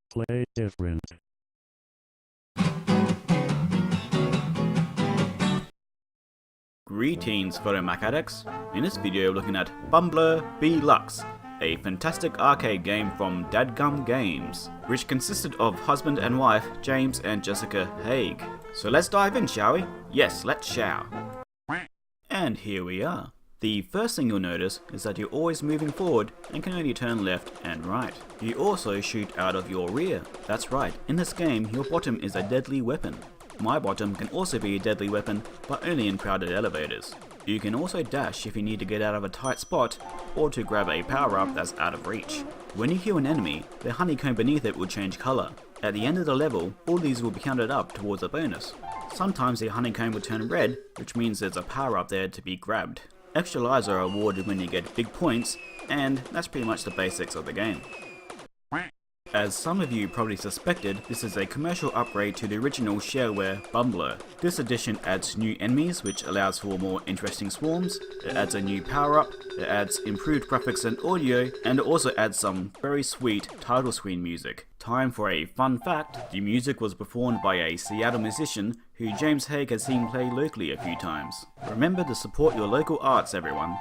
Play different. Greetings fellow Mac addicts. In this video we're looking at Bumbler Bee-Luxe, a fantastic arcade game from Dadgum Games, which consisted of husband and wife James and Jessica Haig. So let's dive in, shall we? Yes, let's shall. And here we are. The first thing you'll notice is that you're always moving forward and can only turn left and right. You also shoot out of your rear. That's right, in this game your bottom is a deadly weapon. My bottom can also be a deadly weapon, but only in crowded elevators. You can also dash if you need to get out of a tight spot, or to grab a power-up that's out of reach. When you kill an enemy, the honeycomb beneath it will change colour. At the end of the level, all these will be counted up towards a bonus. Sometimes the honeycomb will turn red, which means there's a power-up there to be grabbed. Extra lives are awarded when you get big points, and that's pretty much the basics of the game. As some of you probably suspected, this is a commercial upgrade to the original shareware Bumbler. This edition adds new enemies, which allows for more interesting swarms, it adds a new power-up, it adds improved graphics and audio, and it also adds some very sweet title screen music. Time for a fun fact: the music was performed by a Seattle musician who James Haig has seen play locally a few times. Remember to support your local arts, everyone.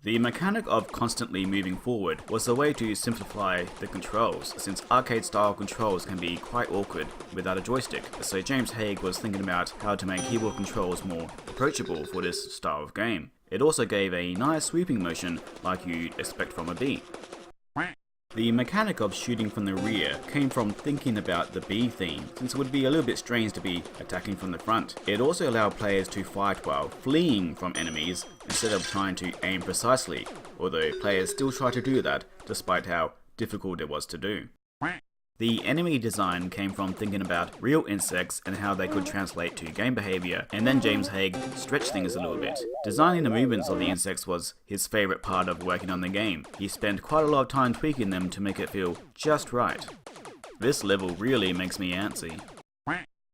The mechanic of constantly moving forward was a way to simplify the controls, since arcade-style controls can be quite awkward without a joystick, so James Haig was thinking about how to make keyboard controls more approachable for this style of game. It also gave a nice sweeping motion like you'd expect from a bee. The mechanic of shooting from the rear came from thinking about the bee theme, since it would be a little bit strange to be attacking from the front. It also allowed players to fight while fleeing from enemies instead of trying to aim precisely, although players still try to do that despite how difficult it was to do. The enemy design came from thinking about real insects and how they could translate to game behavior, and then James Haig stretched things a little bit. Designing the movements of the insects was his favorite part of working on the game. He spent quite a lot of time tweaking them to make it feel just right. This level really makes me antsy.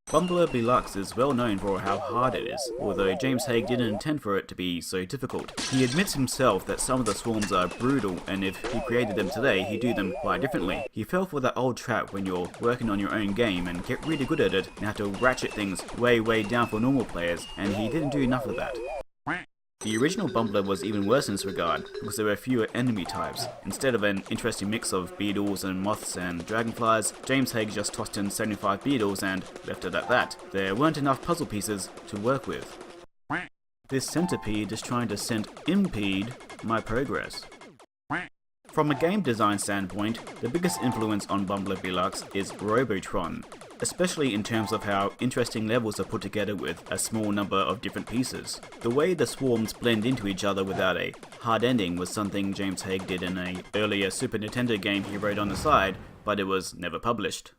Bumbler Bee-Luxe is well known for how hard it is, although James Haig didn't intend for it to be so difficult. He admits himself that some of the swarms are brutal, and if he created them today, he'd do them quite differently. He fell for that old trap when you're working on your own game and get really good at it and have to ratchet things way down for normal players, and he didn't do enough of that. The original Bumbler was even worse in this regard, because there were fewer enemy types. Instead of an interesting mix of beetles and moths and dragonflies, James Haig just tossed in 75 beetles and left it at that. There weren't enough puzzle pieces to work with. This centipede is trying to impede my progress. From a game design standpoint, the biggest influence on Bumbler Bee-Luxe is Robotron, especially in terms of how interesting levels are put together with a small number of different pieces. The way the swarms blend into each other without a hard ending was something James Haig did in an earlier Super Nintendo game he wrote on the side, but it was never published.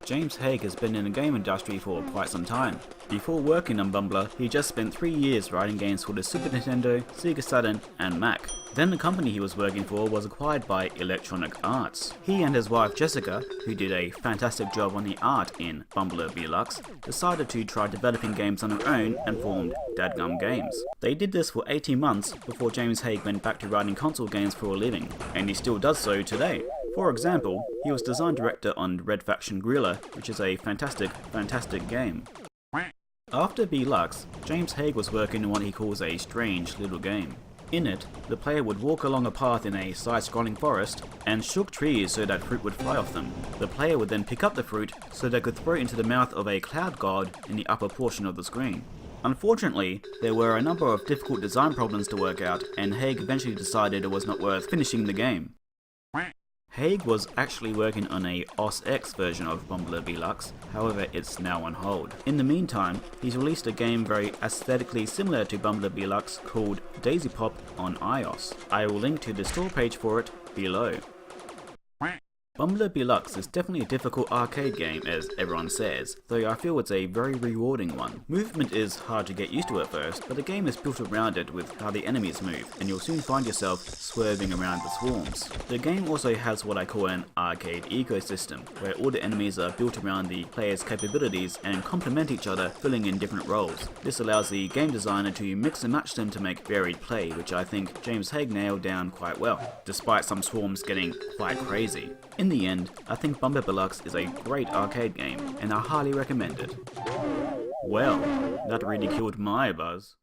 James Haig has been in the game industry for quite some time. Before working on Bumbler, he just spent 3 years writing games for the Super Nintendo, Sega Saturn, and Mac. Then the company he was working for was acquired by Electronic Arts. He and his wife Jessica, who did a fantastic job on the art in Bumbler Bee-Luxe, decided to try developing games on their own and formed Dadgum Games. They did this for 18 months before James Haig went back to writing console games for a living, and he still does so today. For example, he was design director on Red Faction Guerrilla, which is a fantastic game. After Bee-Luxe, James Haig was working on what he calls a strange little game. In it, the player would walk along a path in a side-scrolling forest and shook trees so that fruit would fly off them. The player would then pick up the fruit so they could throw it into the mouth of a cloud god in the upper portion of the screen. Unfortunately, there were a number of difficult design problems to work out, and Haig eventually decided it was not worth finishing the game. Haig was actually working on a OS X version of Bumbler Bee-Luxe, however it's now on hold. In the meantime, he's released a game very aesthetically similar to Bumbler Bee-Luxe called Daisy Pop on iOS. I will link to the store page for it below. Bumbler Bee-Luxe is definitely a difficult arcade game, as everyone says, though I feel it's a very rewarding one. Movement is hard to get used to at first, but the game is built around it with how the enemies move, and you'll soon find yourself swerving around the swarms. The game also has what I call an arcade ecosystem, where all the enemies are built around the player's capabilities and complement each other, filling in different roles. This allows the game designer to mix and match them to make varied play, which I think James Hague nailed down quite well, despite some swarms getting quite crazy. In the end, I think Bumbler Bee-Luxe is a great arcade game, and I highly recommend it. Well, that really killed my buzz.